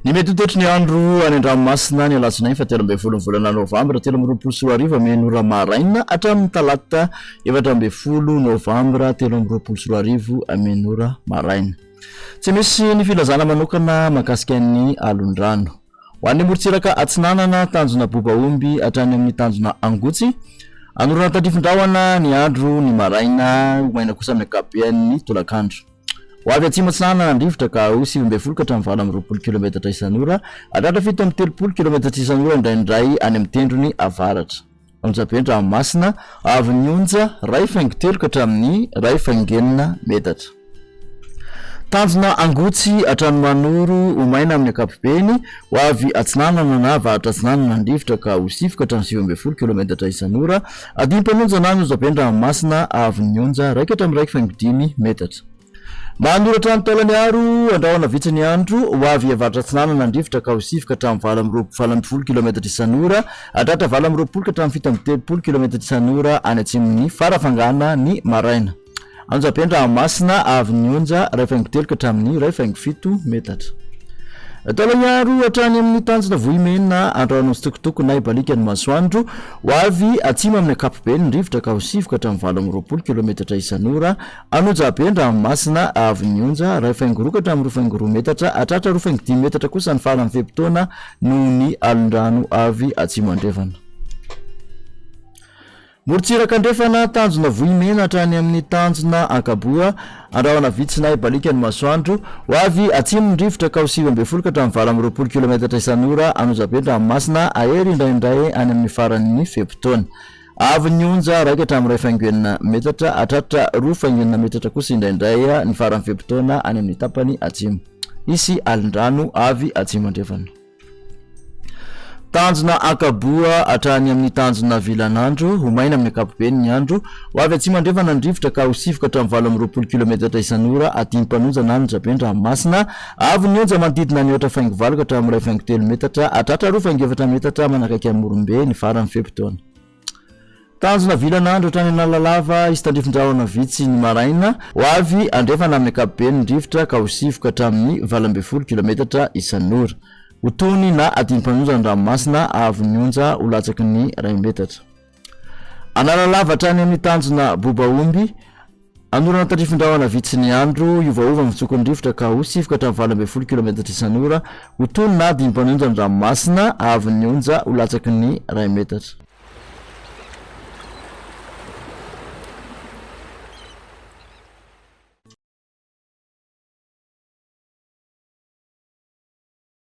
Ny mety TOETRY ny andro any an-dranomasina ny alatsinainy fahatelo ambin'ny folo ny volana Novembre telo amby roapolo sy roa arivo amin'ny ora maraina hatramin'ny talata efatra ambin'ny folo Novembre telo amby roapolo sy roa arivo amin'ny ora maraina. Tsy misy ny filazana manokana mahakasika ny alon-drano. Ho an'ny morontsiraka atsinanana tanjona bobaomby hatrany amin'ny tanjona angotsy. Anorana tandrifin-drahona ny andro ny maraina maina kosa amin'ny ankapobeny tolakandro. Ho avy atsimo atsinanana andrivotra ka ho 7 ka hatramin'ny 20 kilometatra isan'ora, hatratra 7 kilometatra isan'ora indraindray any amin'ny tendrony avaratra. Am'japeny ranomasina avy ny onja 2.3 ka hatramin'ny 2.9 metatra. Tanjona angotsy hatrany manoro ho maina amin'ny ankapobeny, ho avy atsinanana na avaratra atsinanana andrivotra ka ho 7 ka hatramin'ny 7 kilometatra isan'ora, adimpanonja na am'japeny ranomasina avy ny onja 1 ka hatramin'ny 1.5 metatra. Manoratra ny taolany aro andrahona vitsy ny andro ho avy avaratra atsinanana andrivotra ka ho 7 ka hatramin'ny 20 kilometatra isan'ora, hatratra 20 ka hatramin'ny 70 kilometatra isan'ora any atsimon'ny farafangana ny maraina. Anjapeny ranomasina avy ny onja 2.3 ka hatramin'ny 2.7 metatra. Taolany aro hatrany amin'ny tanjona vohimena andrahona sitokotoko na ibalika ny masoandro ho avy atsimo amin'ny ankapobeny ndrivotra ka ho 7 ka hatramin'ny 20 kilometatra isan'ora, anonjapeny ranomasina avy ny onja 2.4 ka hatramin'ny 2.4 metatra, hatratra 2.5 metatra kosa ny farany fepotona noho ny alon-drano avy atsimo andrefana. Morontsiraka andrefana tanjona vohimena hatrany amin'ny tanjona ankaboa andrahona vitsy na ibalika ny masoandro ho avy atsimo ndrivotra ka ho 7 ka hatramin'ny 20 kilometatra isan'ora, anonjapeny ranomasina ahery indraindray any amin'ny faran'ny fepotona. Avy ny onja 1 ka hatramin'ny 2.9 metatra, hatratra 2.9 metatra kosa indraindray ny faran'ny fepotona any amin'ny tapany atsimo. Isy alon-drano avy atsimo andrefana. Tanjona ankaboa hatrany amin'ny tanjona VINAN'NY ho maina amin'ny ankapobeny ny andro, ho avy atsimo andrefana andrivotra ka ho 7 ka hatramin'ny 20 kilometatra isan'ora, adimpanonja na anonjapeny ranomasina avy ny onja manodidina ny 8.9 ka hatramin'ny 2.3 metatra, hatratra 2.7 metatra manakaiky amin'ny morombe ny farany fepotona. Tanjona VINAN'NY hatrany analalava izy tandrifin-drahona vitsy ny maraina ho avy andrefana amin'ny ankapobeny ndrivotra ka ho 7 ka hatramin'ny 12 kilometatra isan'ora. Otony na adimpanonja ny ranomasina avy ny onja ho latsaky ny 1 metatra. Analalava hatrany amin'ny tanjona bobaomby, anorana tandrifin-drahona vitsy ny andro iovaova mitsoko ndrivotra ka ho 7 ka hatramin'ny 12 kilometatra isan'ora, otony na adimpanonja ny ranomasina avy ny onja ho latsaky ny 1 metatra.